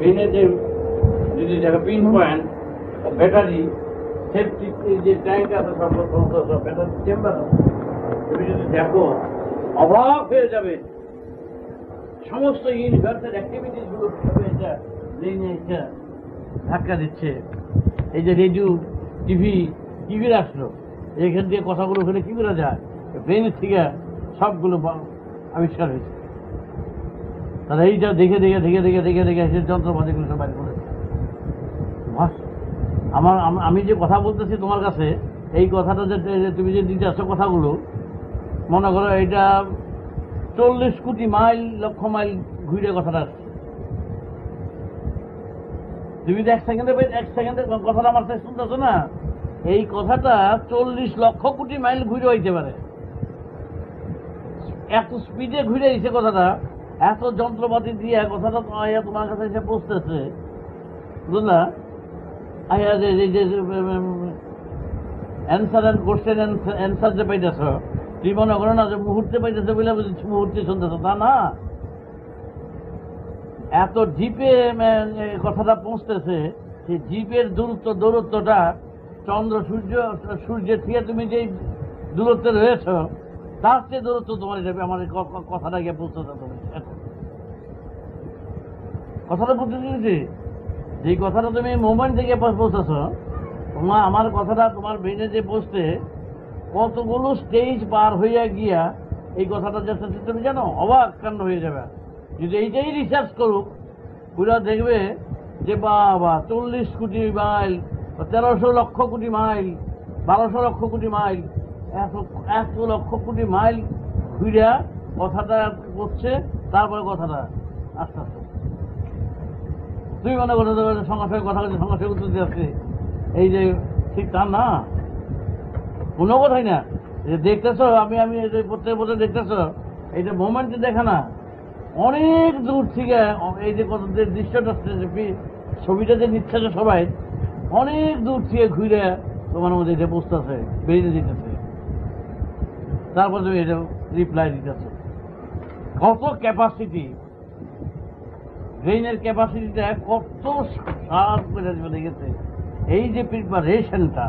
ভেনে যে যদি দেখো পিন পয়েন্ট ব্যাটারি সেফটি যে ট্যাঙ্ক আছে সমস্ত ব্যাটারি চেম্বার তুমি যদি দেখো অবাক হয়ে যাবে সমস্ত ইউনিভার্সাল অ্যাক্টিভিটিস গুলো কিভাবে এটা নিয়ে এটা ধাক্কা দিচ্ছে। এই যে রেডিও টিভি আসলো, এখান দিয়ে কথাগুলো ওখানে কি করা যায়, ব্রেনের থেকে সবগুলো আবিষ্কার হয়েছে। তারা এইটা দেখে দেখে দেখে দেখে দেখে দেখে এসে যন্ত্রপাতিগুলো সব বাইর করেছে। আমি যে কথা বলতেছি তোমার কাছে, এই কথাটা যে তুমি যে দিতে আসছো কথাগুলো, মনে করো এটা 40 কোটি মাইল লক্ষ মাইল ঘুরে কথাটা আসছে। তুমি তো এক সেকেন্ডে কথাটা আমার কাছে শুনতেছো না, এই কথাটা 40 লক্ষ কোটি মাইল ঘুরে হইতে পারে। এত স্পিডে ঘুরে এসে কথাটা, এত যন্ত্রপাতি দিয়ে কথাটা তোমার কাছে এসে পৌঁছতেছে, বুঝলা? অ্যান্সার অ্যান্ড কোশ্চেন অ্যান্সার যে পাইতেছ, তুই মনে করো না যে মুহূর্তে পাইতেছে বলে মুহূর্তে শুনতেছ, তা না। এত ডিপে কথাটা পৌঁছতেছে, সেই ডিপের দূরত্বটা সূর্যের থেকে তুমি যেই দূরত্বে রয়েছ তার চেয়ে দূরত্ব তোমার যাবে আমার কথাটা গিয়ে পৌঁছতে। কথাটা বুঝতে পেরেছি? যে কথাটা তুমি মোমেন্ট থেকে পৌঁছাছ, আমার কথাটা তোমার ব্রেনে যে পৌঁছতে কতগুলো স্টেজ পার হইয়া গিয়া এই কথাটা যাচ্ছে তুমি জানো, অবাক কাণ্ড হয়ে যাবে। যদি এইটাই রিসার্চ করুক, পুরা দেখবে যে বাবা 40 কোটি mile, 1300 lakh crore mile, 1200 lakh crore mile, এত লক্ষ কোটি মাইল ঘুরিয়া কথাটা করছে। তারপরে কথাটা আস্তে আস্তে তুই মনে করো সঙ্গে সঙ্গে কথা বলছে, সঙ্গে সঙ্গে উত্তর দিচ্ছে। এই যে ঠিক তা না, কোনো কথাই না। যে দেখতেছ, আমি প্রত্যেক বছর দেখতেছ, এইটা মোমেন্টে দেখা না, অনেক দূর থেকে এই যে কত দৃশ্যটা ছবিটা যে নিচ্ছে সবাই অনেক দূর থেকে ঘুরে তোমার মধ্যে এটা বুঝতেছে, বেরিয়ে দিতেছে। তারপর তুমি এটা রিপ্লাই দিতেছে। কত ক্যাপাসিটি, ব্রেইনের ক্যাপাসিটিটা কত সার করে চলে গেছে। এই যে প্রিপারেশনটা,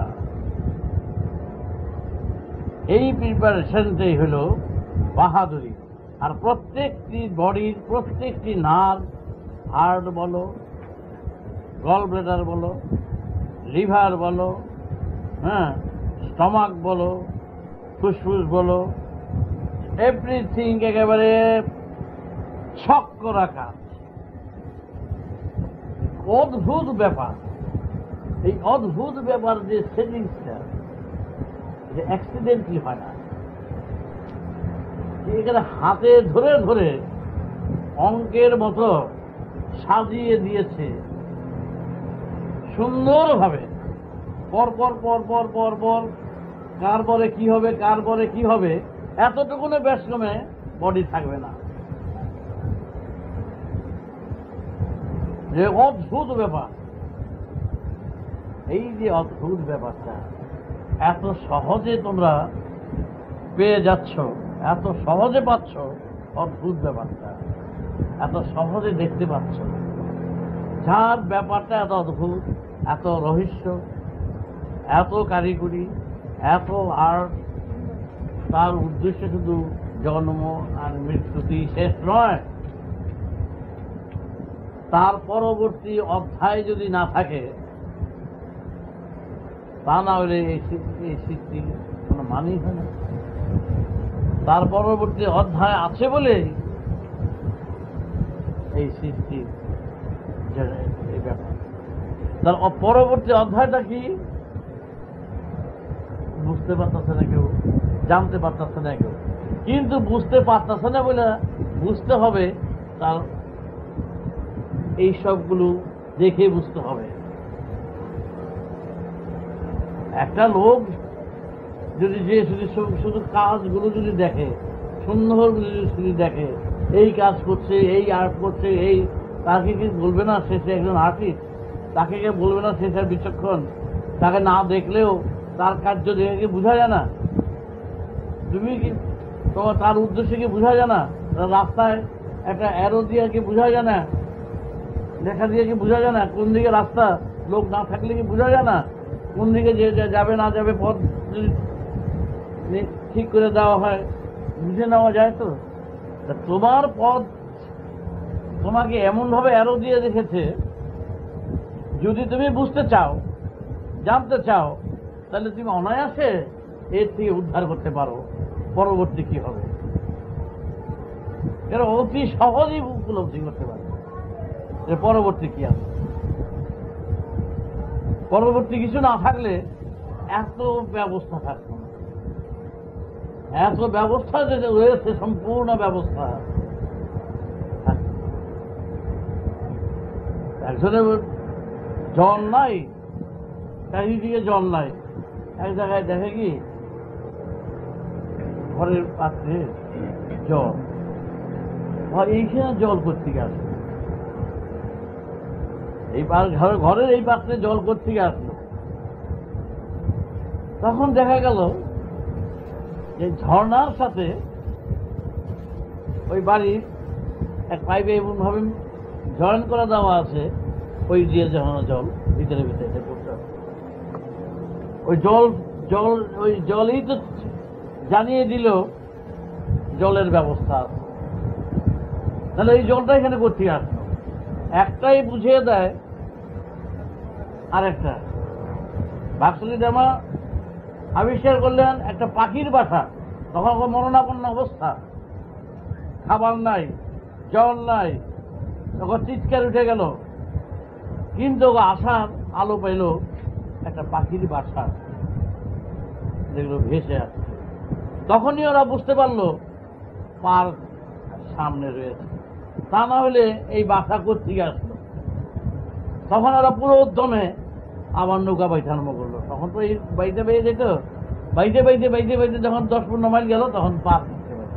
এই প্রিপারেশনটাই হলো বাহাদুরি। আর প্রত্যেকটি বডির প্রত্যেকটি নার্ভ, হার্ট বলো, গল ব্লাডার বলো, লিভার বলো, হ্যাঁ, স্টমাক বলো, ফুসফুস বলো, এভরিথিং একেবারে ছক্ক রাখা। অদ্ভুত ব্যাপার। এই অদ্ভুত ব্যাপার যে সেটিংসটা, এটা অ্যাক্সিডেন্টলি হয় না। এখানে হাতে ধরে ধরে অঙ্কের মতো সাজিয়ে দিয়েছে সুন্দরভাবে, পরপর পরপর পরপর, কার পরে কি হবে, কার পরে কি হবে, এতটুকুনে ব্যস্তমে বডি থাকবে না। যে অদ্ভুত ব্যাপার, এই যে অদ্ভুত ব্যাপারটা এত সহজে তোমরা পেয়ে যাচ্ছ, এত সহজে পাচ্ছ, অদ্ভুত ব্যাপারটা এত সহজে দেখতে পাচ্ছ, যার ব্যাপারটা এত অদ্ভুত, এত রহস্য, এত কারিগরি, এত আর্ট, তার উদ্দেশ্য শুধু জন্ম আর মৃত্যুতেই শেষ নয়। তার পরবর্তী অধ্যায় যদি না থাকে, তা না হলে এই সৃষ্টির কোনো মানেই হয় না। তার পরবর্তী অধ্যায় আছে বলে এই সৃষ্টির এই ব্যাপার। তার পরবর্তী অধ্যায়টা কি বুঝতে পারতেছে না কেউ, জানতে পারতেছে না কেউ। কিন্তু বুঝতে পারতেছে না বলে বুঝতে হবে, তার এই সবগুলো দেখে বুঝতে হবে। একটা লোক যদি যে শুধু কাজগুলো যদি দেখে, সুন্দরগুলো যদি দেখে, এই কাজ করছে, এই আর্ট করছে, এই, তাকে কি বলবে না সে একজন আর্টিস্ট? তাকে কে বলবে না সে বিচক্ষণ? তাকে না দেখলেও তার কার্য দেখে বোঝা যায় না? তুমি কি তোমার তার উদ্দেশ্যে কি বোঝা যায় না? রাস্তায় একটা অ্যারো দিয়ে কি বোঝা যায় না? লেখা দিয়ে কি বোঝা যায় না কোন দিকে রাস্তা? লোক না থাকলে কি বোঝা যায় না কোন দিকে যে যাবে না যাবে? পথ যদি ঠিক করে দেওয়া হয় বুঝে নেওয়া যায় তো। তা তোমার পথ তোমাকে এমনভাবে অ্যারো দিয়ে রেখেছে, যদি তুমি বুঝতে চাও, জানতে চাও, তাহলে তুমি অনায়াসে এর থেকে উদ্ধার করতে পারো পরবর্তী কি হবে। এরা অতি সহজেই উপলব্ধি করতে পারে এর পরবর্তী কি আছে। পরবর্তী কিছু না থাকলে এত ব্যবস্থা থাকতো না। এত ব্যবস্থা যে রয়েছে, সম্পূর্ণ ব্যবস্থা। একজনের জল নাই, চারিদিকে জল নাই, এক জায়গায় দেখে কি ঘরের পাত্রে জল, এইখানে জল কোত্থেকে আসলো? এই ঘরের এই পাত্রে জল কোত্থেকে আসলো? তখন দেখা গেল যে ঝর্ণার সাথে ওই বাড়ির এক পাইপে এমনভাবে জয়েন করে দেওয়া আছে, ওই দিয়ে ঝর্ণা জল ভিতরে ভিতরে পড়তে হবে। ওই ওই জলই তো জানিয়ে দিল জলের ব্যবস্থা আছে। তাহলে এই জলটা এখানে করতে আসলো, একটাই বুঝিয়ে দেয় আরেকটা। ভাগশালী দেমা আবিষ্কার করলেন একটা পাখির বাসা, তখন মরণাপন্ন অবস্থা, খাবার নাই, জল নাই, তখন চিৎকার উঠে গেল, কিন্তু আসার আলো পেল একটা পাখির বাসা, যেগুলো ভেসে আসছে। তখনই ওরা বুঝতে পারলো পার সামনে রয়েছে, তা না হলে এই বাসা কোত্থেকে আসলো। তখন ওরা পুরো উদ্যমে আবার নৌকা বাইতে আরম্ভ করলো। তখন তো এই বাইতে বেয়ে যেত, বাইতে বাইতে বাইতে বাইতে যখন 10-15 মাইল গেল তখন পার দেখতে পাই।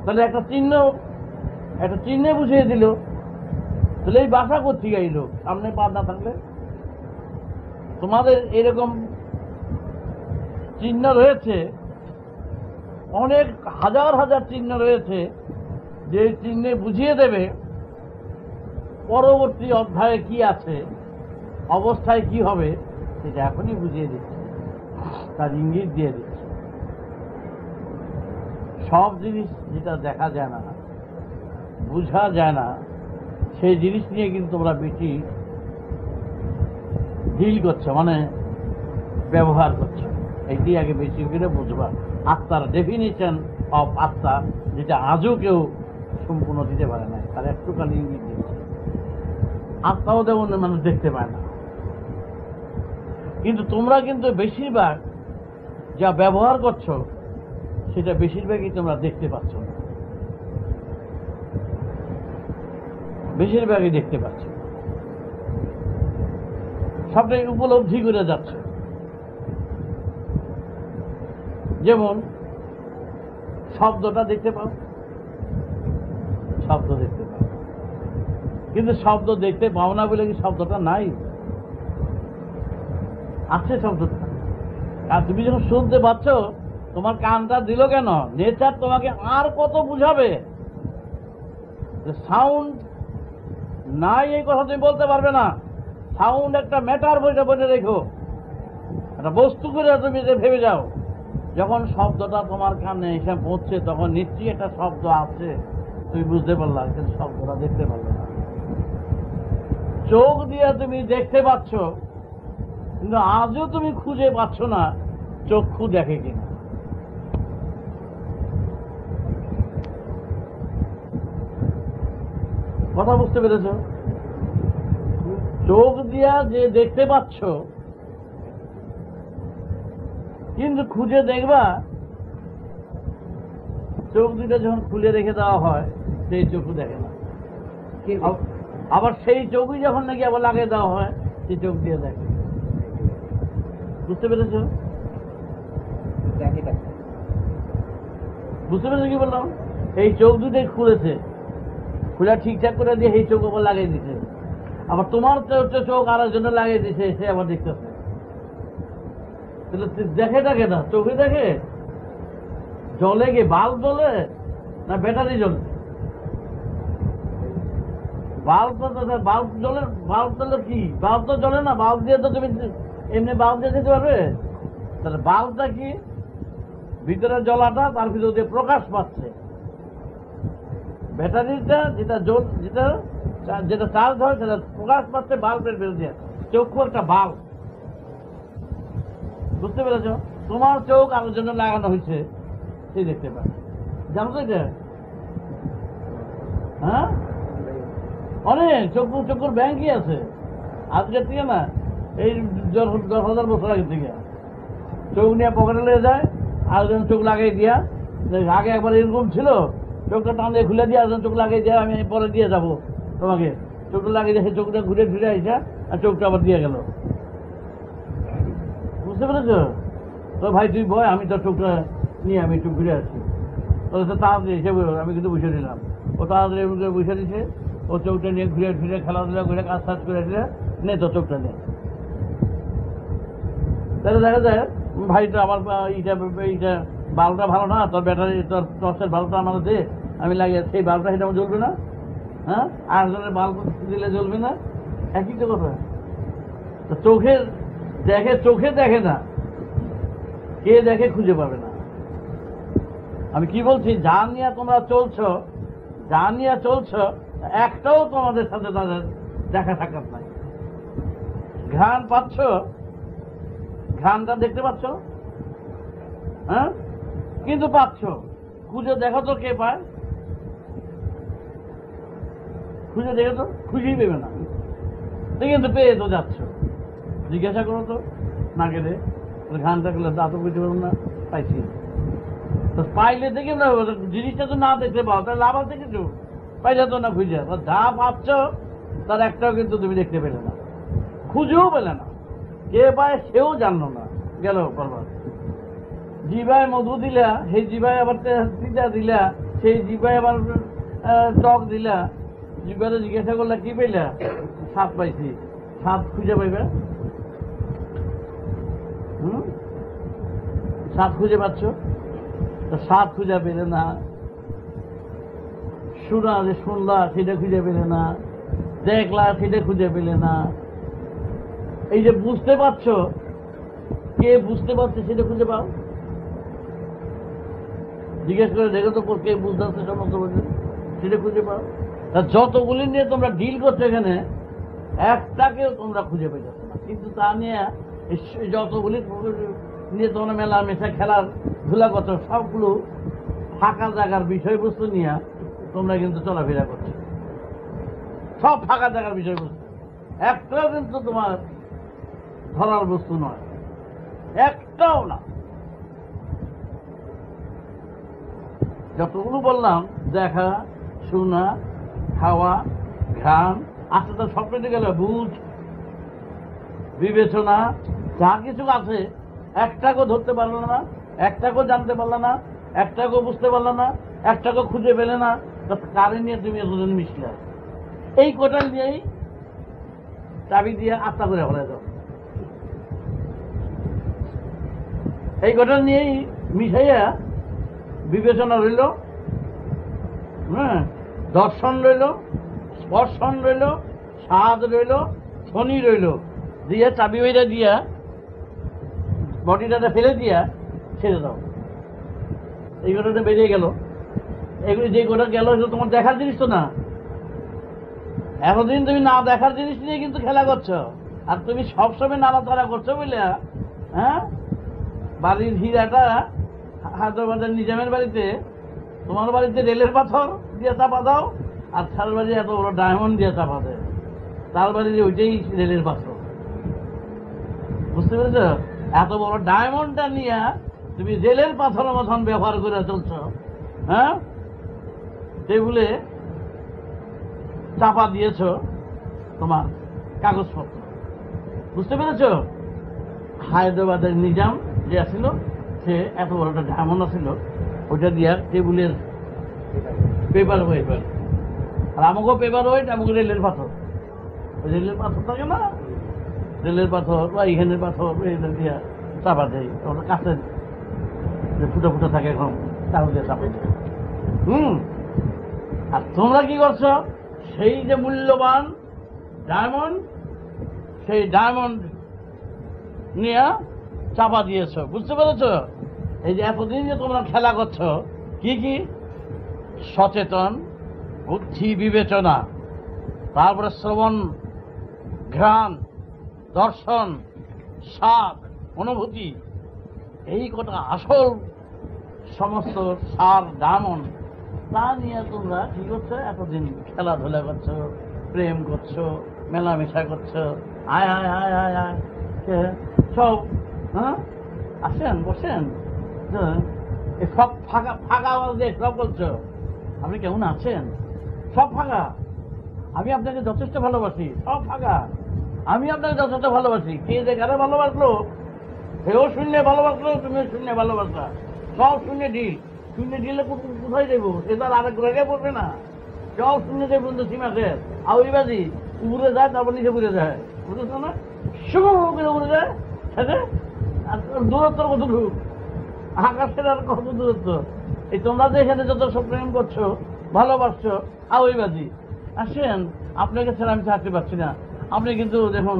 তাহলে একটা চিহ্নে বুঝিয়ে দিল, তাহলে এই বাসা কোত্থেকে আইলো সামনে পার না থাকলে। তোমাদের এরকম চিহ্ন রয়েছে, অনেক হাজার হাজার চিহ্ন রয়েছে, যে চিহ্নে বুঝিয়ে দেবে পরবর্তী অধ্যায়ে কি আছে, অবস্থায় কি হবে, সেটা এখনই বুঝিয়ে দিচ্ছে, তার ইঙ্গিত দিয়ে দিচ্ছে। সব জিনিস যেটা দেখা যায় না, বুঝা যায় না, সেই জিনিস নিয়ে কিন্তু তোমরা বেশি ডিল করছো, মানে ব্যবহার করছো। এটি আগে বেশি করে বুঝবা। আত্মার ডেফিনিশন অফ আত্মা, যেটা আজও কেউ সম্পূর্ণ দিতে পারে না, তার একটুখানি ইঙ্গিত দিচ্ছে। আত্মাও যেমন মানুষ দেখতে পায় না, কিন্তু তোমরা কিন্তু বেশিরভাগ যা ব্যবহার করছো সেটা বেশিরভাগই তোমরা দেখতে পাচ্ছ না, বেশিরভাগই দেখতে পাচ্ছ, সবটাই উপলব্ধি করে যাচ্ছে। যেমন শব্দটা দেখতে পাও, শব্দ দেখতে পাও, কিন্তু শব্দ দেখতে পাও না বলে কি শব্দটা নাই? আছে শব্দটা। আর তুমি যখন শুনতে পাচ্ছ, তোমার কানটা দিল কেন? নেচার তোমাকে আর কত বুঝাবে যে সাউন্ড নাই, এই কথা তুমি বলতে পারবে না। সাউন্ড একটা ম্যাটার বসে রেখো, একটা বস্তু করে তুমি যে ভেবে যাও। যখন শব্দটা তোমার কানে এসে পড়ছে, তখন নিশ্চয়ই একটা শব্দ আছে, তুমি বুঝতে পারলা, কিন্তু শব্দটা দেখতে পারলে না। চোখ দিয়ে তুমি দেখতে পাচ্ছ, কিন্তু আজও তুমি খুঁজে পাচ্ছ না চক্ষু দেখে কিনা। কথা বুঝতে পেরেছ? চোখ দিয়া যে দেখতে পাচ্ছ, কিন্তু খুঁজে দেখবা চোখ দুটা যখন খুলে রেখে দেওয়া হয়, সেই চোখও দেখে না। আবার সেই চোখই যখন নাকি আবার লাগিয়ে দেওয়া হয়, সেই চোখ দিয়ে দেখে। বুঝতে পেরেছ? বুঝতে পেরেছ কি বললাম? এই চোখ দুটাই খুলেছে, খুলে ঠিকঠাক করে দিয়ে এই চোখ আবার লাগিয়ে দিছে। আবার তোমার চোখ আর জন্য লাগিয়ে দিছে, সে আবার দেখতেছে। তাহলে দেখে না, চোখে দেখে। জলে কি বাল্ব জ্বলে না ব্যাটারি জ্বলে? বাল্ব জ্বলে, বাল্ব জ্বলে কি, বাল্ব তো জ্বলে না, বাল্ব দিয়ে তো তুমি এমনি বাল্ব দিয়ে দিতে পারবে? তাহলে বাল্বটা কি, ভিতরে জ্বলাটা তার ভিতর দিয়ে প্রকাশ পাচ্ছে। ব্যাটারিটা যেটা যেটা যেটা চার্জ হয় সেটা প্রকাশ পাচ্ছে বাল্বের ভিতর দিয়ে। চক্ষু একটা বাল্ব, বুঝতে পেরেছ? তোমার চোখ আলোর জন্য লাগানো হয়েছে, সে দেখতে পারে। জানো তো এটা? হ্যাঁ, অনেক চক্ষুর ব্যাংকই আছে আজকের থেকে না, এই 10,000 বছর আগে থেকে। চোখ নিয়ে পকেটে লেগে যায়, আরেকজন চোখ লাগাই দিয়া, আগে একবার এরকম ছিল, চোখটা টান দিয়ে খুলে দিয়ে আরেকজন চোখ লাগাই দিয়া, আমি পরে দিয়ে যাবো তোমাকে, চোখটা লাগিয়ে দিয়ে চোখটা ঘুরে ফিরে আইসা আর চোখটা আবার দিয়ে গেল। বুঝতে পেরেছ? তো ভাই তুই ভয়, আমি তোর চোখটা নিয়ে আমি একটু ঘুরে আসছি। তো তাড়াতাড়ি হিসেবে আমি কিন্তু বুঝে নিলাম, ও তাড়াতাড়ি বুঝে দিচ্ছে, ও চোখটা নিয়ে ঘুরে ফিরে খেলাধুলা করে কাজ টাজ করে দিলে নে তো চোখটা নেই। তাহলে দেখা যায় ভাই তো আমার এইটা বাল্বটা ভালো না, তোর ব্যাটারি তোর টর্চের বাল্বটা আমার দে, আমি লাগিয়ে সেই বাল্বটা সেটা আমার জ্বলবে না। হ্যাঁ, আরেকজনের বাল্ব দিলে জ্বলবে না, একই তো কথা। তো চোখে দেখে না, কে দেখে খুঁজে পাবে না। আমি কি বলছি, যা নিয়ে তোমরা চলছ একটাও তোমাদের সাথে তাদের দেখা সাক্ষাৎ নাই। ঘ্রাণ পাচ্ছ, ঘ্রাণটা দেখতে পাচ্ছ, হ্যাঁ, কিন্তু পাচ্ছ, খুঁজে দেখো তো কে পায়, খুঁজে দেখো তো, খুঁজেই পেবে না, কিন্তু পেয়ে তো যাচ্ছ। জিজ্ঞাসা করো তো না গেলে, ঘ্রাণটা গেলে তা তো বুঝতে পারবো না, পাইছি তো, পাইলে দেখে না, জিনিসটা তো না দেখতে পাও তাহলে লাভ আছে কিছু? পাইলে তো না খুঁজে, যা পাচ্ছ তার একটাও কিন্তু তুমি দেখতে পেলে না, খুঁজেও পেলে না, কে পায় সেও জানলো না, গেল বরবাদ। জিভায় মধু দিলা, সেই জিভায় আবার তিতা দিলা, সেই জিভায় আবার টক দিলা, জিভাতে জিজ্ঞাসা করলা কি পাইলা? স্বাদ পাইছি। স্বাদ খুঁজে পাইবে? স্বাদ খুঁজে পাচ্ছ? স্বাদ খুঁজে পেলে না, শোনা যে শুনলা সেটা খুঁজে পেলে না, দেখলা সেটা খুঁজে পেলে না, এই যে বুঝতে পারছ, কে বুঝতে পারছে সেটা খুঁজে পাও। জিজ্ঞেস করে দেখো তো কে বুঝতে পারছে সমস্ত সেটা খুঁজে পাও। যতগুলি নিয়ে তোমরা ডিল করছো এখানে, একটাকেও তোমরা খুঁজে পেয়েছ না, কিন্তু তা নিয়ে যতগুলি নিয়ে তোমরা মেলামেশা খেলার ধুলা করছো, সবগুলো ফাঁকা জায়গার বিষয়বস্তু নিয়ে তোমরা কিন্তু চলাফেরা করছো, সব ফাঁকা জায়গার বিষয়বস্তু, একটাও কিন্তু তোমার ধরার বস্তু নয়, একটাও না। যতগুলো বললাম, দেখা, শোনা, খাওয়া, ঘ্রাণ, আস্তে তো সব পেতে গেল, বুঝ, বিবেচনা, যা কিছু আছে একটাকেও ধরতে পারলো না, একটাকেও জানতে পারলো না, একটাকেও বুঝতে পারলো না, একটাকেও খুঁজে পেলে না। কারে নিয়ে তুমি এতদিন মিশলে? এই কোটাল দিয়েই চাবি দিয়ে আত্মা করে ফেলে দাও, এই কোটাল নিয়েই মিশাইয়া বিবেচনা রইল, হ্যাঁ, দর্শন রইল, স্পর্শন রইল, স্বাদ রইল, ধ্বনি রইল, দিয়ে চাবি ওইটা দিয়া বডিটাতে ফেলে দিয়া ছেড়ে দাও, এই গোটাটা বেরিয়ে গেল। এগুলি যে গোটা গেল সেগুলো তোমার দেখার জিনিস তো না, এতদিন তুমি না দেখার জিনিস নিয়ে কিন্তু খেলা করছো, আর তুমি সবসময় নাড়াচাড়া করছো বুঝলে। হ্যাঁ, বাড়ির হীরাটা হায়দ্রাবাদের নিজামের বাড়িতে, তোমার বাড়িতে রেলের পাথর দিয়ে চাপা দাও, আর তার বাড়ি এত বড় ডায়মন্ড দিয়ে চাপা দেয়, তার বাড়িতে ওইটাই রেলের পাথর। বুঝতে পেরেছ? এত বড় ডায়মন্ডটা নিয়ে তুমি রেলের পাথরের মতন ব্যবহার করে চলছ, হ্যাঁ, টেবিলে চাপা দিয়েছ তোমার কাগজপত্র। বুঝতে পেরেছ? হায়দ্রাবাদের নিজাম যে আসছিল, সে এত বড় একটা ডায়মন্ড আসছিল, ওইটা দিয়া টেবিলের পেপার ওয়েট, আর আমাকেও পেপার ওয়েট, আমাকে রেলের পাথর, ওই রেলের পাথর থাকে না, রেলের পাথর বা এখানের পাথর দিয়া চাপা দেয়, ওটা কাছের ফুটো ফুটো থাকে, এখন কাগজ দিয়ে চাপা দেয়। আর তোমরা কি করছো? সেই যে মূল্যবান ডায়মন্ড, সেই ডায়মন্ড নিয়ে চাপা দিয়েছ, বুঝতে পেরেছ? এই যে এতদিন যে তোমরা খেলা করছো, কি কি সচেতন, বুদ্ধি, বিবেচনা, তারপরে শ্রবণ, ঘ্রাণ, দর্শন, স্বাদ, অনুভূতি, এই কটা আসল সমস্ত সার ডায়মন্ড, তা নিয়ে তোমরা কি করছো? এতদিন খেলাধুলা করছো, প্রেম করছো, মেলামেশা করছো, আয় আয় আয় আয় আয় সব। হ্যাঁ, আসেন, বসেন। এই সব ফাঁকা ফাঁকা আওয়াজ দিয়ে সব বলছো। আপনি কেমন আছেন? সব ফাঁকা। আমি আপনাকে যথেষ্ট ভালোবাসি, সব ফাঁকা। আমি আপনাকে যথেষ্ট ভালোবাসি। কে যে কারে ভালোবাসলো, সেও শূন্য ভালোবাসলো, তুমিও শূন্য ভালোবাসা, সব শূন্য ঢিল। শূন্য ঢিলে কোথায় দেবো? সে তার আরেক জায়গায় পড়বে না। সব শূন্য দেব বন্ধু, সীমাখের আউরিবাজি উপরে যায়, তারপর নিচে পুড়ে যায়, বুঝেছো না? শুভ করে উপরে যায়, সেটা দূরত্ব কতটুকু? আকাশের আর কত দূরত্ব? এই তোমরা যে এখানে যত সব প্রেম করছো, ভালোবাসছো, আউরিবাজি। আসেন, আপনাকে ছাড়া আমি থাকতে পারছি না। আপনি কিন্তু দেখুন,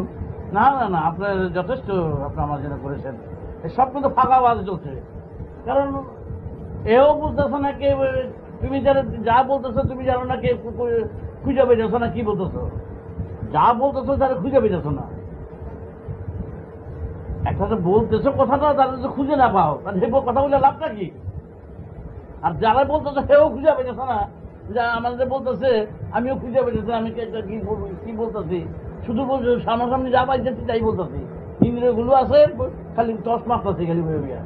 না না না, আপনার যথেষ্ট আপনি আমার জন্য করেছেন। সব কিন্তু ফাঁকা আওয়াজ চলছে। কারণ এও বুঝতেছো না কে, তুমি যা বলতেছো তুমি জানো না কে খুঁজে পেয়েছো না, কি বলতেছো? যা বলতেছো তারা খুঁজে পেয়েছো না। একটা তো বলতেছো কথাটা, তারা যদি খুঁজে না পাও, তাহলে সে কথা বলে লাভটা কি? আর যারা বলতেছো সেও খুঁজে পেয়েছো না, যা আমাদের বলতেছে আমিও খুঁজে পেয়েছি, আমি কি বলতেছি, শুধু বলছি সামনাসামনি যা পাইতেছি তাই বলতেছি। ইন্দ্রিয়গুলো আছে খালি টস মারতেছি, খালি বয়ে বিয়া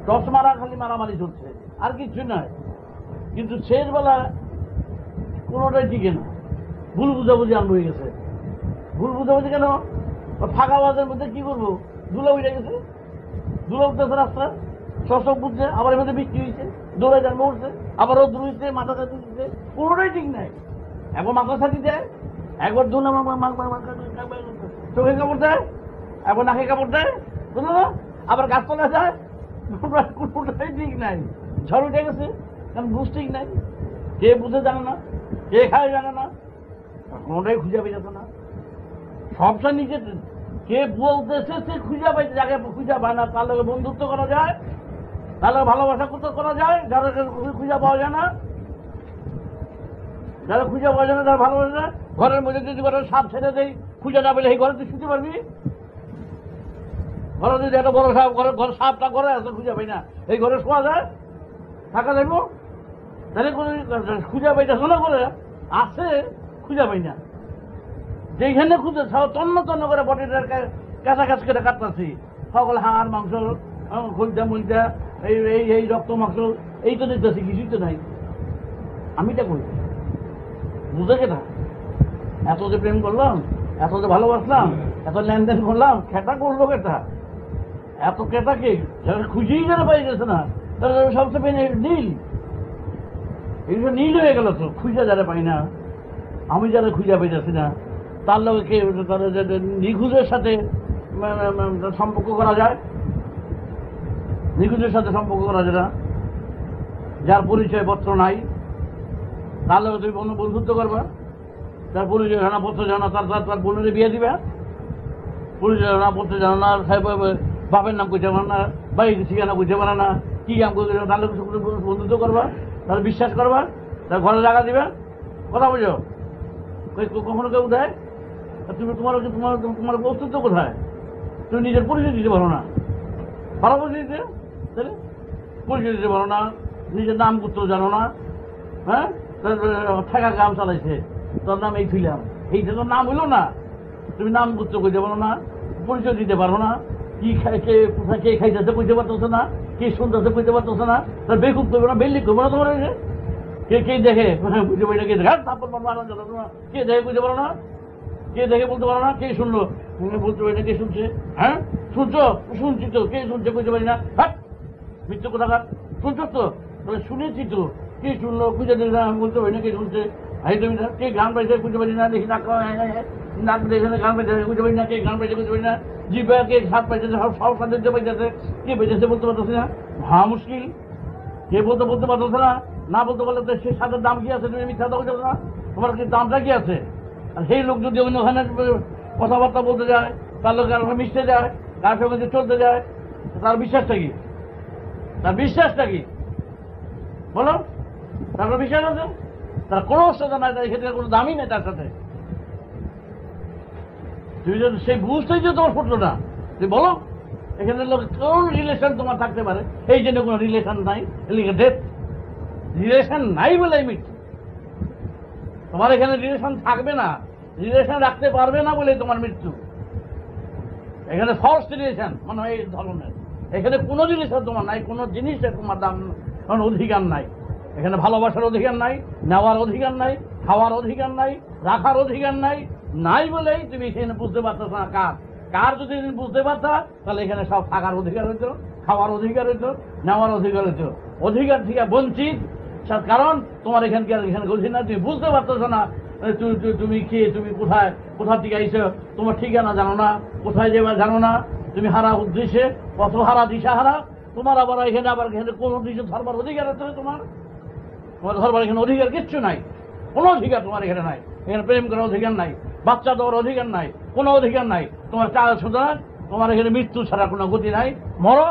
টস মারা, খালি মারামারি চলছে, আর কিছু নয়। কিন্তু শেষ বেলা কোনোটাই টিকে না। ভুল বুঝাবুঝি আরম্ভ হয়ে গেছে। ভুল বুঝাবুঝি কেন? ফাঁকা আওয়াজের মধ্যে কি করবো? ধুলো উঠে গেছে, ধুলো উঠতেছে রাস্তা, শশক বুঝছে, আবার এর মধ্যে বৃষ্টি হয়েছে, দৌড়ে জন্ম উঠছে, আবার রোদ হয়েছে, মাথা ছাতি দিচ্ছে, কোনোটাই ঠিক নাই। একবার মাথা ছাতি দেয়, একবার ধুলো চোখে কাপড় দেয়, একবার নাকে কাপড় দেয়, বুঝলো না? আবার গাছতলা যায়, কোনোটাই ঠিক নাই। ঝড় উঠে গেছে, কারণ বুঝ ঠিক নাই। কে বুঝে জানে না, কে খায় জানে না, কোনোটাই খুঁজে পেয়ে যেত না। সবটা নিজে কে বলতেছে সে খুঁজে পাইছে, যাকে খুঁজে পায় না তার লোকে বন্ধুত্ব করা যায়, তাহলে ভালোবাসা করতে করা যায়। যারা খুঁজে পাওয়া যায় না, যারা খুঁজে পাওয়া যায় না তারা ভালোবাসা যায়। ঘরের মধ্যে যদি ঘরে সাপ ছেড়ে দেয়, খুঁজে না পেলে এই ঘরে তুই শুতে পারবি? ঘরে যদি একটা বড় সাপ, ঘর সাপটা ঘরে আছে, খুঁজে পাই না, এই ঘরে শোয়া যায়, থাকা যাইব? তাহলে খুঁজে পাইতে শোনা করে আছে, খুঁজে পাই না। যেখানে খুঁজে তন্ন তন্ন করে বটিটার কাছাকাছি করে কাটতেছি, সকল হাড় মাংস, খৈটা মইটা, এই রক্ত মাংস, এই তো দেখতেছি, কিছুই তো নাই। আমিটা করি বুঝে কেটা? এত যে প্রেম করলাম, এত যে ভালোবাসলাম, এত লেনদেন করলাম, খেটা করলো কেটা? এত কেটাকে যারা খুঁজেই যারা পাই গেছে না, তারা সবচেয়ে নীল, এইগুলো নীল হয়ে গেল তো। খুঁজে যারা পাই না, আমি যারা খুঁজে পাইতেছি না, তার লোকে কে নিখোঁজের সাথে সম্পর্ক করা যায়? নিখোঁজের সাথে সম্পর্ক করা যায় না। যার পরিচয় পত্র নাই, তার লোকে তুমি বন্ধুত্ব করবা? তার পরিচয় জানা, পত্র জানা, তার বোনের বিয়ে দিবে? পরিচয় জানা, পত্র জানা না, বাপের নাম কইতে পারে না, বাড়ির ঠিকানা কইতে পারে না, কি কাম করতে, তার লোক বন্ধুত্ব করবা? তার বিশ্বাস করবা? তার ঘরে জায়গা দিবে? কথা বুঝো? কখনো কেউ দেয়? তুমি তোমার অস্তিত্ব কোথায়? তুমি নিজের পরিচয় দিতে পারো না। ভালো পরিচয় দিতে, তাহলে পরিচয় দিতে পারো না, নিজের নাম গোত্র জানো না। হ্যাঁ, ঠেকা কাম চালাইছে, তোর নাম এই ছিলাম, এইটা তোর নাম হইল না। তুমি নাম গোত্র কইতে পারো না, পরিচয় দিতে পারো না, কি খাই, কে কোথায় কে খাইতেছে কইতে পারতেছে না, কে শুনতেছে কইতে পারতেছে না, তার বেকুব করবে না, বেল্লি করবে না তোমার। কে কে দেখে বুঝে বইটা কে দেখে, তারপর কে দেখে বুঝতে পারো না, কে দেখে বলতে পারো না, কে শুনলো বলতে পারি না, কে শুনছে? হ্যাঁ, শুনছো? শুনছি তো, কে শুনছে বুঝতে পারি না। হ্যাঁ, মৃত্যু কোথাকার, শুনছো তো? তাহলে শুনেছি তো, কে শুনলো খুঁজে দিল না, বলতে পারি না কে শুনছে। কে গান পাইছে বুঝতে পারি না, দেখি নাক নাক এখানে গান পাইছে বুঝতে পারি না, কে গান পাইছে বুঝতে পারি না, জিভে কে সাপ পাইছে, সব সাহায্য পাইতেছে, কে বেঁচেছে বলতে পারতেছে না। হ্যাঁ, মুশকিল। কে বলতে পারতেছে না, না বলতে পারলে সে সাদের দাম কি আছে? তুমি মিথ্যা কথা বলছো না, তোমার কি দামটা কি আছে? আর সেই লোক যদি অন্যখানে কথাবার্তা বলতে যায়, তার লোক কারোর মিশতে যায়, কার সঙ্গে চলতে যায়, তার বিশ্বাসটা কি? তার বিশ্বাসটা কি বলো? তার বিশ্বাস আছে? তার কোনো অস্ত্রতা নাই, তার ক্ষেত্রে কোনো দামই নেই তার সাথে। তুমি যদি সেই বুঝতেই যে তোমার ফুটলো না, তুমি বলো এখানে লোক কোন রিলেশন তোমার থাকতে পারে? এই জন্য কোনো রিলেশন নাই, এলিগে ডেথ। রিলেশন নাই বলে মৃত্যু। তোমার এখানে রিলেশন থাকবে না, রিলেশন রাখতে পারবে না বলে তোমার মৃত্যু। এখানে ফলস রিলেশন মানে এই ধরনের, এখানে কোনো রিলেশন তোমার নাই, কোনো জিনিসের তোমার দাম অধিকার নাই। এখানে ভালোবাসার অধিকার নাই, নেওয়ার অধিকার নাই, খাওয়ার অধিকার নাই, রাখার অধিকার নাই। নাই বলেই তুমি এখানে বুঝতে পারতো না কার কার। যদি তুমি বুঝতে পারতা তাহলে এখানে সব থাকার অধিকার হইতো, খাওয়ার অধিকার হইতো, নেওয়ার অধিকার হইতো। অধিকার থেকে বঞ্চিত, কারণ তোমার এখানকার এখানে গেছি না, তুমি বুঝতে পারতেছো না তুমি কে, তুমি কোথায়, কোথা থেকে আইছো, তোমার ঠিকানা জানো না, কোথায় যাবে জানো না, তুমি হারা উদ্দেশ্যে, পথ হারা, দিশা হারা। তোমার আবার এখানে কোন দিশে ধরবার অধিকার আছে? তোমার ধরবার এখানে অধিকার কিচ্ছু নাই, কোনো অধিকার তোমার এখানে নাই। এখানে প্রেম করার অধিকার নাই, বাচ্চা দেওয়ার অধিকার নাই, কোনো অধিকার নাই। তোমার চাল সুতরাং তোমার এখানে মৃত্যু ছাড়া কোনো গতি নাই। মরো,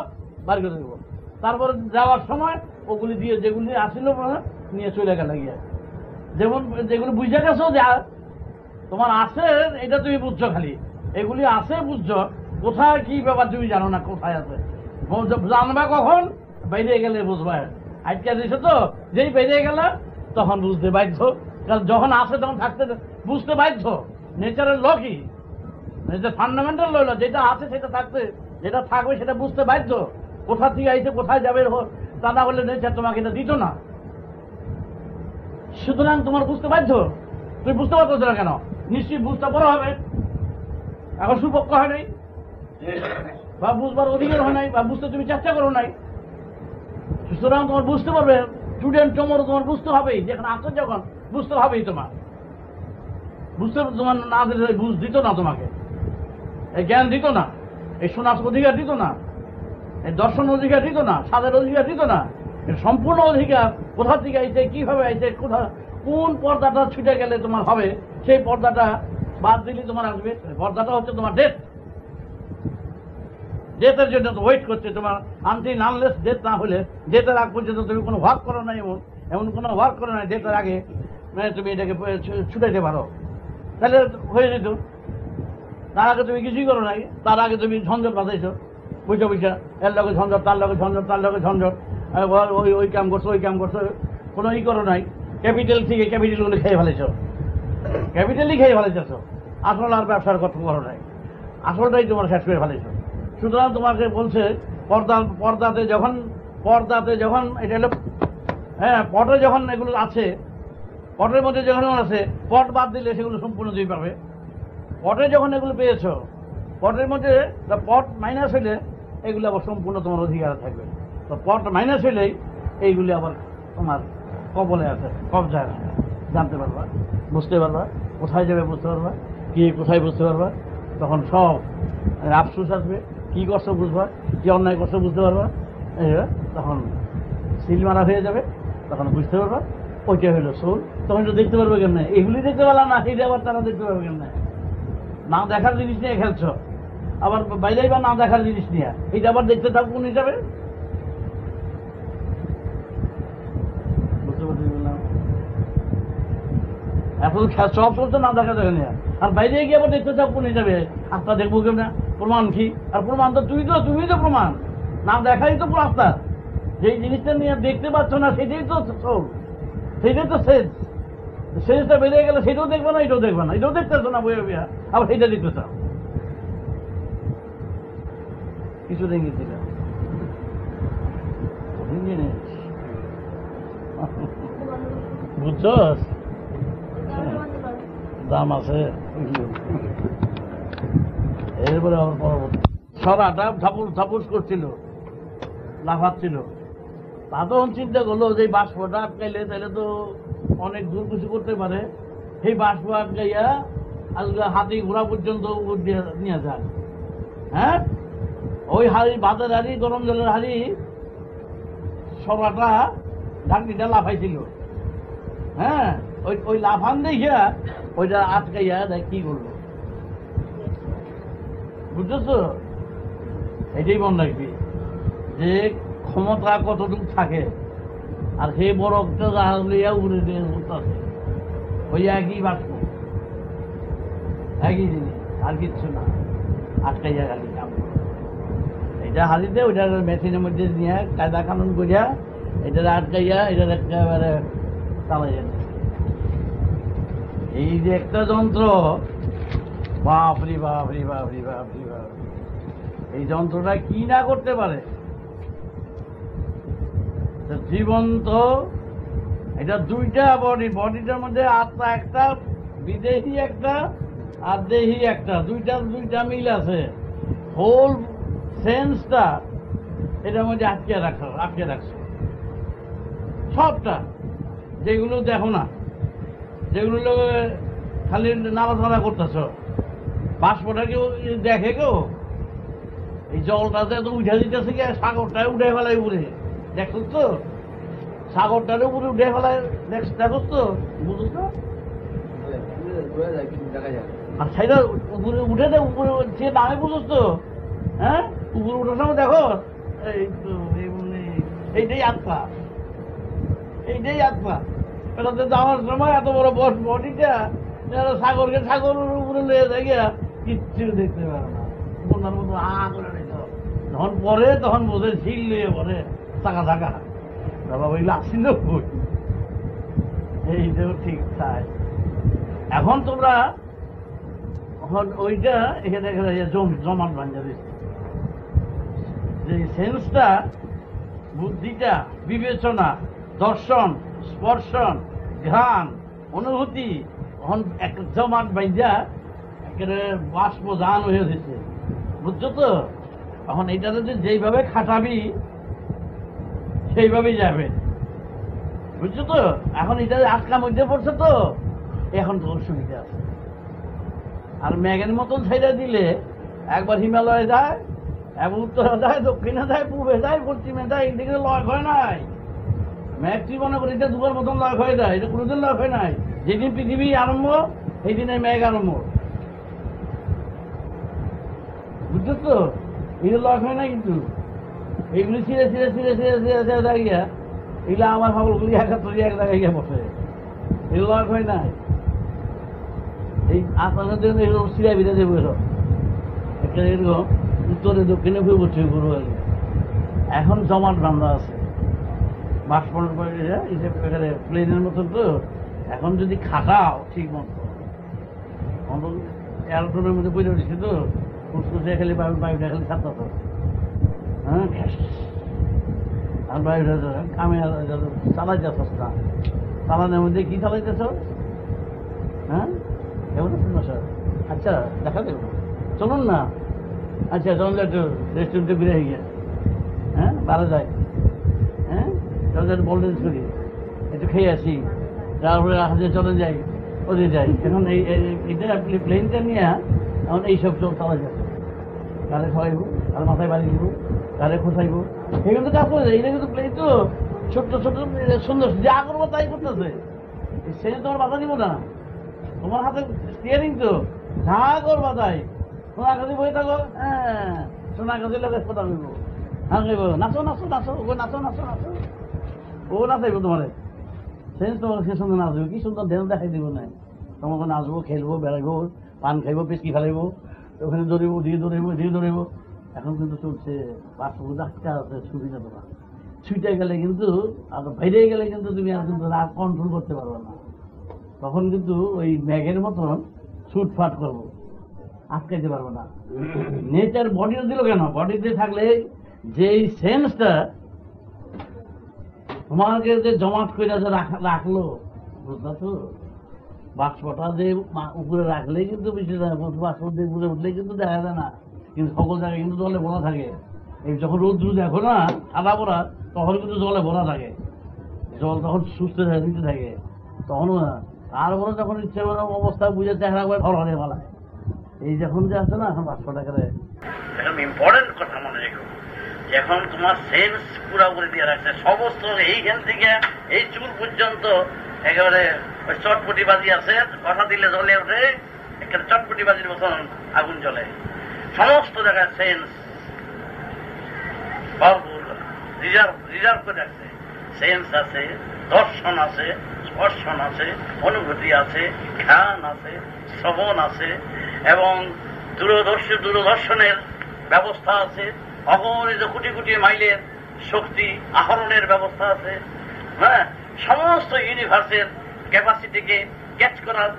বাড়ি করে দেবো। তারপরে যাওয়ার সময় ওগুলি দিয়ে যেগুলি আসিল নিয়ে চলে গেল গিয়ে, যেমন যেগুলো বুঝে গেছো যে তোমার আছে, এটা তুমি বুঝছো, খালি এগুলি আছে বুঝছো, কোথায় কি ব্যাপার তুমি জানো না কোথায় আছে। জানবা কখন? বাইরে গেলে বুঝবা। আজকে দিছো তো, যেই বাইরে গেলে তখন বুঝতে বাধ্য। কারণ যখন আসে তখন থাকতে বুঝতে বাধ্য। নেচারের ল কি, নেচার ফান্ডামেন্টাল ল, যেটা আছে সেটা থাকতে, যেটা থাকবে সেটা বুঝতে বাধ্য। কোথা থেকে আইছে কোথায় যাবে, তা না হলে নেচার তোমাকে এটা দিত না। সুতরাং তোমার বুঝতে বাধ্য। তুমি বুঝতে পারছো না কেন? নিশ্চয়ই বুঝতে বড় হবে, এখন সুপক্ষ হয় নাই, বা বুঝবার অধিকার হয় নাই, বা বুঝতে তুমি চেষ্টা করো নাই। সুতরাং তোমার বুঝতে পারবে, স্টুডেন্ট তোমার বুঝতে হবেই, যেখানে আসো যখন বুঝতে হবেই। তোমার বুঝতে তোমার না দিলে বুঝ দিত না, তোমাকে এই জ্ঞান দিত না, এই শোনার অধিকার দিত না, এই দর্শন অধিকার দিত না, স্বাদের অধিকার দিত না। সম্পূর্ণ অধিকার কোথা থেকে আইছে, কিভাবে আইছে, কোথা কোন পর্দাটা ছুটে গেলে তোমার হবে, সেই পর্দাটা বাদ দিলে তোমার আসবে। পর্দাটা হচ্ছে তোমার ডেথ। ডেথের জন্য তো ওয়েট করছে তোমার। আনটিল আনলেস ডেথ না হলে, ডেথের আগ পর্যন্ত তুমি কোনো ওয়ার্ক করো না, এমন কোনো ওয়ার্ক করো না ডেথের আগে তুমি এটাকে ছুটাইতে পারো, তাহলে হয়ে যেত। তার আগে তুমি কিছুই করো নাই, তার আগে তুমি ঝঞ্ঝট বাঁধাইছো, বুঝছো বুঝছো, এর লগে ঝঞ্ঝট, তার লগে ঝঞ্ঝট, তার লগে ঝঞ্ঝট, ওই কাম করছো, ওই কাম করছো, কোনো ই করো নাই। ক্যাপিটাল থেকে ক্যাপিটালগুলো খেয়ে ফেলেছো, ক্যাপিটালই খেয়ে ফেলেছো। আসল আর ব্যবসার কথা করো নাই, আসলটাই তোমার শেষ করে ফেলেছো। সুতরাং তোমাকে বলছে পর্দাতে যখন এটা হলো, হ্যাঁ, পটে যখন এগুলো আছে, পটের মধ্যে যখন আছে, পট বাদ দিলে সেগুলো সম্পূর্ণ তুমি পাবে। পটে যখন এগুলো পেয়েছো, পটের মধ্যে পট মাইনাস হইলে এগুলো আবার সম্পূর্ণ তোমার অধিকার থাকবে। তো পট মাইনাস হইলেই এইগুলি আবার তোমার কবলে আছে, কবজায় আছে। জানতে পারবা, বুঝতে পারবা, কোথায় যাবে বুঝতে পারবা, কি কোথায় বুঝতে পারবা। তখন সব আফসোস আসবে, কি করছো বুঝবা, কি অন্যায় করছো বুঝতে পারবা। তখন সিল মারা হয়ে যাবে, তখন বুঝতে পারবা ওইটা হইলো সোল। তখন তো দেখতে পারবে কেমন, এগুলি দেখতে পারলাম না, সেইটা আবার তারা দেখতে পারবে কেমন। না দেখার জিনিস নিয়ে খেলছো, আবার বাইরেই বা না দেখার জিনিস নিয়ে, এইটা আবার দেখতে থাকবো কোন হিসাবে? বুঝতে পারছি বললাম, এখন সব চলছে না দেখা দেখে নিয়ে, আর বাইরে গিয়ে আবার দেখতে থাকবো কোন হিসাবে? আস্থা দেখবো কেমন? প্রমাণ কি? আর প্রমাণ তো তুমি তো প্রমাণ, না দেখাই তো আস্থা। যেই জিনিসটা নিয়ে দেখতে পাচ্ছ না সেটাই তো সোল, সেটাই তো শেষটা বেরিয়ে গেলে সেটাও দেখবে না, এটাও দেখবে না, এটাও দেখতেছো না বইয়া বইয়া, আবার সেইটা দেখতে চাও। কিছু দেখেছিল জিনিস, বুঝছো, দাম আছে। এরপরে আবার পরবর্তী সরাটা ঝাপুস করছিল, লাফাচ্ছিল। তা তখন চিন্তা করলো যে বাষ্পটা আটকাইলে তাহলে তো অনেক দূর কিছু করতে পারে। সেই বাষ্প আটকাইয়া আজকে হাতি ঘোড়া পর্যন্ত নিয়ে যায়। হ্যাঁ, ওই হাড়ি, ভাতের হাড়ি, গরম জলের হাড়ি, সরাটা ঢাকনিটা লাফাইছিল। হ্যাঁ, ওই লাফান দেখিয়া ওইটা আটকাইয়া দেখ কি করলো, বুঝতেছো? এটাই মনে রাখবি যে ক্ষমতা কতটুকু থাকে, আর সেই বড় একটা জাহাজ লইয়া উড়ে দিয়ে উঠতেছে, ওই একই বাক্য, একই জিনিস, আর কিচ্ছু না। আটকাইয়া খালি কাম এটা হারিতে ওইটা মেশিনের মধ্যে নিয়ে কায়দা কানুন করিয়া এটা আটকাইয়া এটা একেবারে চালাইয়া। এই যে একটা যন্ত্র, বাপরি বাপরি বাপরি বাপরি বাপ, এই যন্ত্রটা কি না করতে পারে। জীবন্ত এটা দুইটা বডি, বডিটার মধ্যে আত্মা একটা, বিদেহী একটা আর দেহি একটা, দুইটা মিল আছে। হোল সেন্সটা এটার মধ্যে আটকে রাখছে সবটা, যেগুলো দেখো না, যেগুলো খালি নাড়াচাড়া করতেছ, বাষ্পটা কেউ দেখে কেউ? এই জলটাতে তো উঠে দিতেছে কি, সাগরটায় উঠে ফেলায় উপরে, দেখছ তো? সাগরটার উপরে উঠে ফেলায় দেখো তো, বুঝছ তো? আর সেটা উপরে উঠে দেয়, উপরে সে দামে বুঝছ তো? হ্যাঁ, উপরে উঠার সময় দেখো, এইটাই আত্মা, এইটাই আত্মা। এটাতে যাওয়ার সময় এত বড় বডিটা সাগরের উপরে লয়ে যায় গিয়া কিচ্ছু দেখতে পারে না, বন্যার মতো করে নিত। যখন পরে তখন বোঝে ঝিল লইয়ে পরে চাকা চাকা, বাবা ওই লাগছিল কই, এইটাও ঠিক তাই। এখন তোমরা ওইটা এখানে জমান ভাঞ্জা দিচ্ছে, যে সেন্সটা, বুদ্ধিটা, বিবেচনা, দর্শন, স্পর্শন, ঘ্রাণ, অনুভূতি এক জমাট বাইজা একেবারে বাষ্প জান হয়ে দিচ্ছে, বুঝছো তো? এখন এইটাতে যেইভাবে খাটাবি সেইভাবেই যাবে, বুঝছো তো? এখন এটা আটকা মধ্যে পড়ছে তো, এখন তো অসুবিধা আছে। আর ম্যাগের মতন ছেড়ে দিলে একবার হিমালয়ে যায়, এবং উত্তরে যায়, দক্ষিণে যায়, পূর্বে যায়, পশ্চিমে যায়, এদিকে লয় হয় নাই। ম্যাগ তুই মনে করি এটা দুবার মতন লয় হয়ে যায়, এটা কোনোদিন লয় হয় নাই। যেদিন পৃথিবী আরম্ভ সেই দিনে ম্যাগ আরম্ভ, বুঝছো তো? এটা লয় হয় না, কিন্তু এইগুলি ছিঁড়ে ছিঁড়ে ছিঁড়ে ছিঁড়ে ছিঁড়ে ছিঁড়ে দাঁড়িয়ে এগুলো আমার সকলগুলি এক জায়গায় গিয়ে বসে, এগুলো লয় হয় নাই। এই আপনাদের সিরা বিরা দেবো এসব একটা এরকম উত্তরে দক্ষিণে ঘুরে বসছে ঘুরু। এখন জমাট বান্ধা আছে বাষ্পন এখানে প্লেনের মতন তো। এখন যদি খাটাও ঠিক মতো, এয়ারোপ্লেনের মধ্যে পড়ে উঠেছে তো, ফুসফুসে খালি বায়ুটা খালি ছাড়ত, হ্যাঁ, আর বায়ুটা কামে চালাইতেছ না, চালানোর মধ্যে কি চালাইতেছ? হ্যাঁ, কেমন আছেন না স্যার? আচ্ছা, দেখা দেবো, চলুন না। আচ্ছা, চলুন একটু রেস্টুরেন্টে বেরিয়ে গিয়ে, হ্যাঁ, বাড়া যায়, হ্যাঁ, চল একটু বলডেন্স করি, একটু খেয়ে আসি, তারপরে হাতে চলে যাই, ওদের যাই। এখন এইটা প্লেনটা নিয়ে এখন এইসব চোখ চালা যাচ্ছে, কারে খাওয়াইবো, কার মাথায় বাড়ি দিব, কারে খোঁচাইবো, এগুলো তো কাজ করে যায়। এটা কিন্তু প্লেন তো ছোট্ট ছোট্ট সুন্দর, যা করবো তাই করতেছে, সে তোমার বাধা দিব না, তোমার হাতে স্টিয়ারিং তো, যা করবা তাই। সোনা কাজে বই থাকো, হ্যাঁ, সোনা কাজে লোক কথা বলবো, হ্যাঁ, কইব নাচো নাচো নাচো, ও নাচো নাচো নাচো, ও নাচাইবো তোমার, সে তোমার সে সুন্দর নাচবো, কি সুন্দর ধ্যান দেখাই দিব না, তোমাকে নাচবো, খেলবো, বেড়াইবো, পান খাইবো, পেশকি ফেলাইবো, ওখানে দৌড়িবো, দিয়ে দৌড়াইবো, দিয়ে দৌড়াইবো। এখন কিন্তু চলছে পাঁচশো ডাক্তা আছে, সুবিধা তোমার ছুটে গেলে কিন্তু, আর বাইরে গেলে কিন্তু তুমি আর কিন্তু রাগ কন্ট্রোল করতে পারবে না, তখন কিন্তু ওই ম্যাগের মতন ছুটফাট করবো, আটকাইতে পারবো না। নেচার বডিও দিল কেন? বডিতে থাকলে যেই সেন্সটা তোমাকে যে জমাট করে যে রাখলো, বুঝলা তো? বাষ্পটা যে উপরে রাখলেই কিন্তু বেশি বাষ্প দিয়ে উপরে উঠলেই কিন্তু দেখা যায় না, কিন্তু সকল জায়গায় কিন্তু জলে ভরা থাকে। এই যখন রৌদ্র দেখো না সাদা ভরা, তখন কিন্তু জলে ভরা থাকে, জল তখন সুস্থ দিতে থাকে, তখনও না। তারপরে যখন ইচ্ছে করে অবস্থা বুঝে চেহারা করে ঘর হয়ে ফেলায়। এই যখন যে আছে না এখন বাষ্পটা করে, এখন ইম্পর্টেন্ট কথা মনে রেখো, এখন তোমার সেন্স পুরোপুরি দিয়ে রাখছে, সমস্ত এইখান থেকে এই চুল পর্যন্ত একেবারে ওই চটপটিবাজি আছে, কথা দিলে জ্বলে ওঠে, একেবারে চটপটিবাজির মতন আগুন জ্বলে। সমস্ত জায়গায় সেন্স ভরপুর রিজার্ভ করে রাখছে। সেন্স আছে, দর্শন আছে, স্পর্শন আছে, অনুভূতি আছে, জ্ঞান আছে, শ্রবণ আছে, এবং দূরদর্শনের ব্যবস্থা আছে, অগণিত কোটি কোটি মাইলের শক্তি আহরণের ব্যবস্থা আছে। হ্যাঁ, সমস্ত ইউনিভার্সের ক্যাপাসিটিকে ক্যাচ করার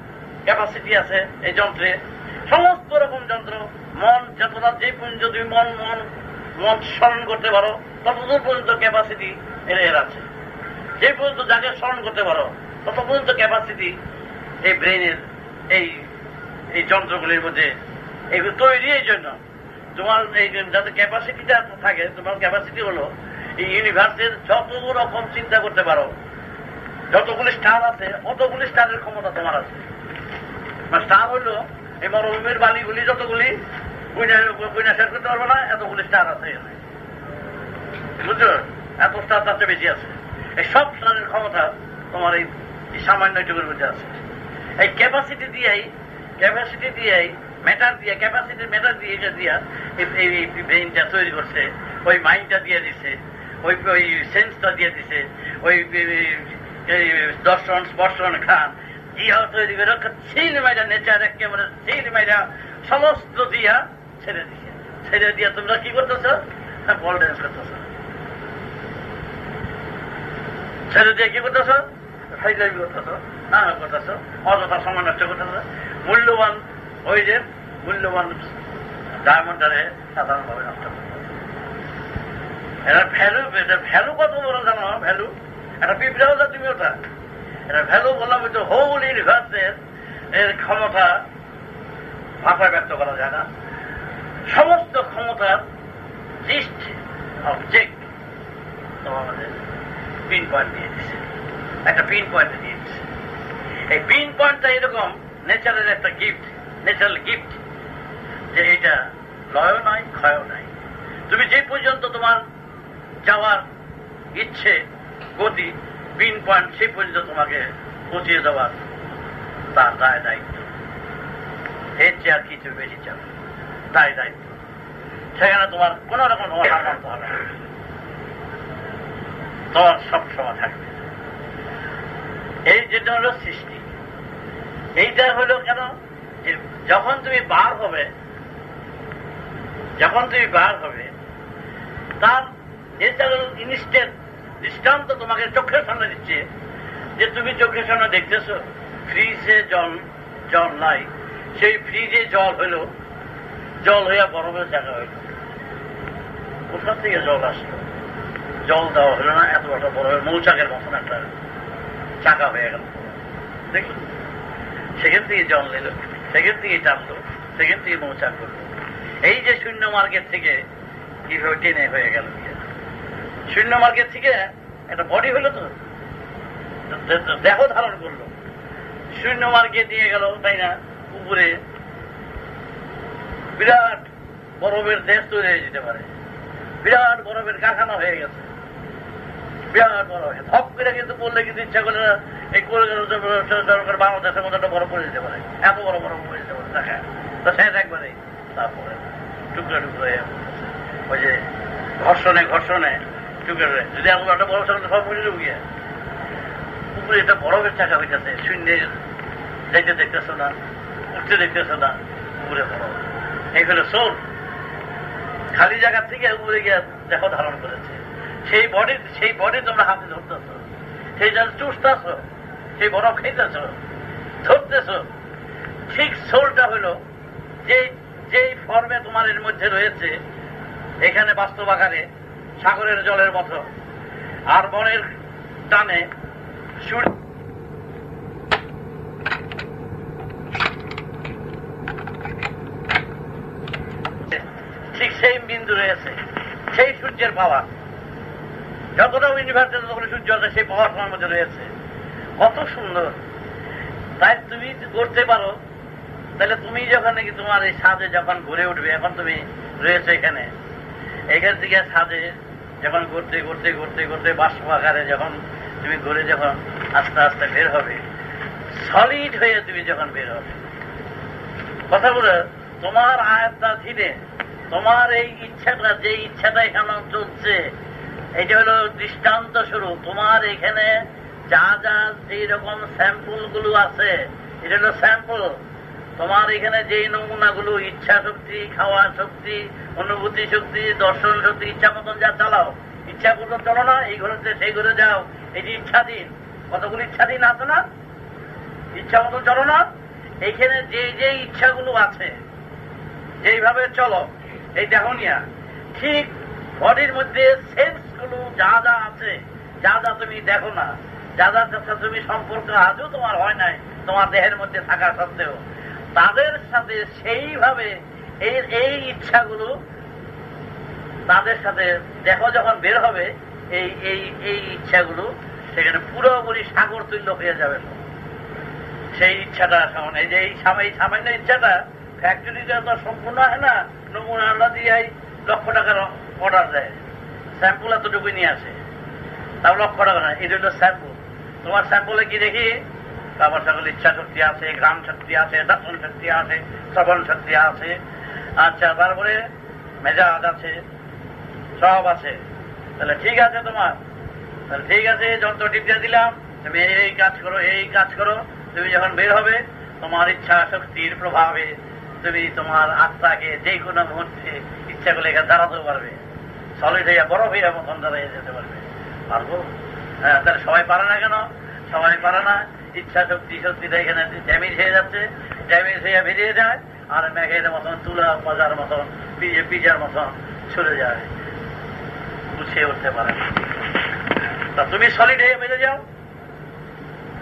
ক্যাপাসিটি আছে এই যন্ত্রে। সমস্ত রকম যন্ত্র, মন যতটা যে পর্যন্ত তুমি মন মন মন স্মরণ করতে পারো ততদূর পর্যন্ত ক্যাপাসিটি এর আছে। যে পর্যন্ত যাকে স্মরণ করতে পারো তত পর্যন্ত ক্যাপাসিটি এই ব্রেনের এই যন্ত্রগুলির মধ্যে এগুলো তৈরি। এই জন্য তোমার এই যাতে ক্যাপাসিটিটা থাকে, তোমার ক্যাপাসিটি হলো এই ইউনিভার্সের যত রকম চিন্তা করতে পারো, যতগুলি স্টার আছে অতগুলি স্টারের ক্ষমতা তোমার আছে। স্টার হইলো এই মরুভূমির বালিগুলি যতগুলি বুঝা শেষ করতে পারবো না, এতগুলি স্টার আছে, বুঝছো? এত স্টার তার চেয়ে বেশি আছে। এই সব স্টারের ক্ষমতা তোমার এই সামান্য টুকুর মধ্যে আছে। এই ক্যাপাসিটি দিয়েই ম্যাটার দিয়ে, ক্যাপাসিটি ম্যাটার দিয়ে এটা দিয়া এই ব্রেইনটা তৈরি করছে, ওই মাইন্ডটা দিয়ে দিছে, ওই সেন্সটা দিয়ে দিছে, ওই দর্শন স্পর্শন খান ইহা তৈরি করে সিনেমাইটা নেচার একেবারে সিনেমাইটা সমস্ত দিয়া ছেড়ে দিছে। ছেড়ে দিয়া তোমরা কি করতেছ? বল ড্যান্স করতেছ। ছেড়ে দিয়ে কি করতেছ? ফাইজলামি করতেছ, করতেছ, অযথা সময় নষ্ট করতেছ। মূল্যবান ওই যে মূল্যবান ডায়মন্ডারে সাধারণভাবে নষ্ট করতেছ। এটা ভ্যালু কত বড় জানো? ভ্যালু একটা পিঁপড়াও যা তুমি ওটা, এটা ভ্যালু বললাম তো হোল ইউনিভার্সের এর ক্ষমতা ভাষায় ব্যক্ত করা যায় না। সমস্ত ক্ষমতার লিস্ট অবজেক্ট তোমাদের পিন পয়েন্ট দিয়ে দিচ্ছে, একটা পিন পয়েন্টে দিয়ে দিচ্ছে। এই পিন পয়েন্টটা এরকম নেচারের একটা গিফট, ন্যাচারাল গিফট, যে এটা লয়ও নাই ক্ষয়ও নাই। তুমি যে পর্যন্ত তোমার যাওয়ার ইচ্ছে গতি পিন পয়েন্ট সেই পর্যন্ত তোমাকে পৌঁছিয়ে দেওয়ার তার দায় দায়িত্ব। এর চেয়ে আর কিছু বেশি চাবে দায় দায়িত্ব। সেখানে তোমার কোন রকম তোমার হার মানতে হবে না, তোমার সব সময় থাকবে। এই যেটা হলো সৃষ্টি, এইটা হলো কেন যে যখন তুমি বার হবে তার ন্যাচারাল ইনস্ট্যান্ট দৃষ্টান্ত তোমাকে চোখের সামনে দিচ্ছে। যে তুমি চোখের সামনে দেখতেছ ফ্রিজে জল নাই, সেই ফ্রিজে জল হইয়া বরফের জায়গা হইল। কোথা থেকে জল আসলো? জল দেওয়া হলো না, এত বড় বরফের মৌচাকের মতন একটা চাকা হয়ে গেল, দেখল? সেখান থেকে জল নিল, সেখান থেকে টানলো, সেখান থেকে মৌচাক করলো। এই যে শূন্য মার্গের থেকে কিভাবে টেনে হয়ে গেল, শূন্য মার্গের থেকে একটা বডি হলো, তো দেহ ধারণ করলো, শূন্য মার্গে নিয়ে গেল, তাই না? উপরে বিরাট বরফের দেশ তৈরি হয়ে যেতে পারে, বিরাট বরফের কারখানা হয়ে গেছে, বিরাট বরফ ধপ করে কিন্তু বললে কিন্তু ইচ্ছা করলে না এই কলকাতা বাংলাদেশের মধ্যে একটা বরফ পড়ে যেতে পারে, এত বড় বরফ পড়ে যেতে পারে, দেখা তো শেষ একবারে। তারপরে টুকরো টুকরো ওই যে ঘর্ষণে টুকরো যদি এত একটা বরফ থাকলে সব পড়ে যাবো গিয়ে। উপরে একটা বরফের চাকা হইতেছে, শূন্যে যাইতে দেখতেছ না, উঠতে দেখতেছ না, উপরে বরফ। এই হলো সোল, খালি জায়গা থেকে উপরে গিয়ে দেহ ধারণ করেছে। সেই বডি তোমরা হাতে ধরতেছ, সেই জল চুষতেছ, সেই বরফ খেতেছ, ধরতেছ। ঠিক সোলটা হলো যেই ফর্মে তোমার এর মধ্যে রয়েছে, এখানে বাস্তব আকারে সাগরের জলের মতো, আর বনের টানে ঠিক সেই বিন্দু রয়েছে, সেই সূর্যের পাওয়ার যতটা ইউনিভার্সে যতগুলো সূর্য আছে সেই পাওয়ার তোমার মধ্যে রয়েছে। কত সুন্দর! তাই তুমি করতে পারো। তাহলে তুমি যখন নাকি তোমার এই ছাদে যখন ঘুরে উঠবে, এখন তুমি রয়েছে এখান থেকে ছাদে যখন ঘুরতে বাষ্প আকারে যখন তুমি ঘুরে যখন আস্তে আস্তে বের হবে, সলিড হয়ে তুমি যখন বের হবে। কথা বলে তোমার আয়ত্তাধীনে তোমার এই ইচ্ছাটা, যে ইচ্ছাটা এখানে চলছে, এটা হলো দৃষ্টান্ত স্বরূপ। তোমার এখানে যা যা যেই রকম স্যাম্পল গুলো আছে, এটা হলো স্যাম্পল। তোমার এখানে যেই নমুনাগুলো, ইচ্ছা শক্তি, খাওয়া শক্তি, অনুভূতি শক্তি, দর্শন শক্তি, ইচ্ছা মতন যা চালাও, ইচ্ছা মতন চলো না, এই ঘরেতে সেই ঘরে যাও, এই যে ইচ্ছাধীন, কতগুলো ইচ্ছাধীন আছে না, ইচ্ছা মতন চলো না, এইখানে যে যে ইচ্ছাগুলো আছে, যেইভাবে চলো, এই দেখো নিয়া, ঠিক বডির মধ্যে সেন্স গুলো যা যা আছে, যা যা তুমি দেখো না, যা যা সাথে তুমি সম্পর্ক আজও তোমার হয় নাই তোমার দেহের মধ্যে থাকা সত্ত্বেও, তাদের সাথে সেইভাবে এই ইচ্ছাগুলো তাদের সাথে দেখো যখন বের হবে, এই ইচ্ছাগুলো সেখানে পুরোপুরি সাগর তুল্য হয়ে যাবে। সেই ইচ্ছাটা সামনে, এই যে এই সামান্য ইচ্ছাটা ফ্যাক্টরিতে তো সম্পূর্ণ হয় না, নমুনা দিয়ে 1,00,000 টাকার অর্ডার দেয়, স্যাম্পল এতটুকুই নিয়ে আসে, তাও 1,00,000 টাকা না, এটা হলো স্যাম্পল। তোমার স্যাম্পলে কি দেখি, কাবার সকল ইচ্ছা শক্তি আছে, গ্রাম শক্তি আছে, দর্শন শক্তি আছে, শ্রবণ শক্তি আছে, আচ্ছা, তারপরে মেজাজ আছে, সব আছে। তাহলে ঠিক আছে তোমার, তাহলে ঠিক আছে, যন্ত্র টিপতে দিলাম, তুমি এই কাজ করো, এই কাজ করো। তুমি যখন বের হবে, তোমার ইচ্ছা শক্তির প্রভাবে তুমি তোমার আত্মাকে যে কোনো মুহূর্তে ইচ্ছা করলে এখানে দাঁড়াতেও পারবে, সলিড হইয়া বরফ হইয়া মতন দাঁড়িয়ে যেতে পারবে। পারবো? হ্যাঁ, তাহলে সবাই পারে না কেন? সবাই পারে না, ইচ্ছা শক্তিটা এখানে ড্যামেজ হয়ে যাচ্ছে, ড্যামেজ হয়ে বেরিয়ে যায়, আর মেঘের মতন, তুলা বাজার মতন, পিজার মতন চলে যায়, গুছিয়ে উঠতে পারে না। তা তুমি সলিড হয়ে বেরিয়ে যাও,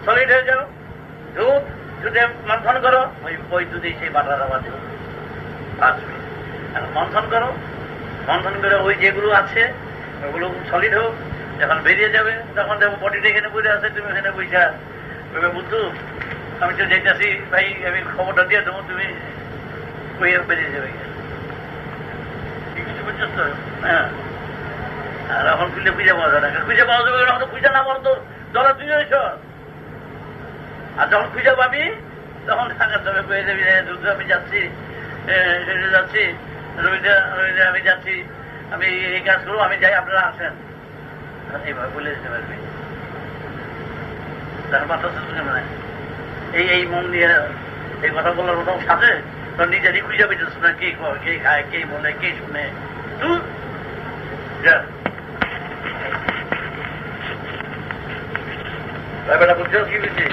সলিড হয়ে যাও, দুধে মন্থন করো, ওই দুধেই সেই বাটার আবার আসবে। মন্থন করো, মন্থন করে ওই যেগুলো আছে ওগুলো সলিড হোক, যখন বেরিয়ে যাবে তখন দেখো বডিটা এখানে বসে আছে, তুমি এখানে বইসা তুমি বুদ্ধু আমি তো যেতেছি ভাই, আমি খবরটা দিয়ে দেবো, তুমি বেরিয়ে যাবে। কিছু বুঝছো তো? হ্যাঁ, আর এখন খুঁজে খুঁজে পাওয়া যায় না, খুঁজে পাওয়া যাবে এখন, খুঁজে না বলো তো জলে তুই এস, আর যখন খুঁজে পাবি তখন থাকার তবে পেয়ে যাবি, দুধ আমি যাচ্ছি, যাচ্ছি, রবিদা আমি যাচ্ছি, আমি এই কাজ করবো, আমি যাই, আপনারা আসেন, এইভাবে বলে দিতে পারবি। তার মাথা মানে এই মন দিয়ে এই কথা বলার ওটাও সাথে তোর নিজেরই খুঁজে পেতেছ না, কে কে খায়, কে বলে, কে শুনে, তুই যা বেটা বুঝছো কি বুঝছি।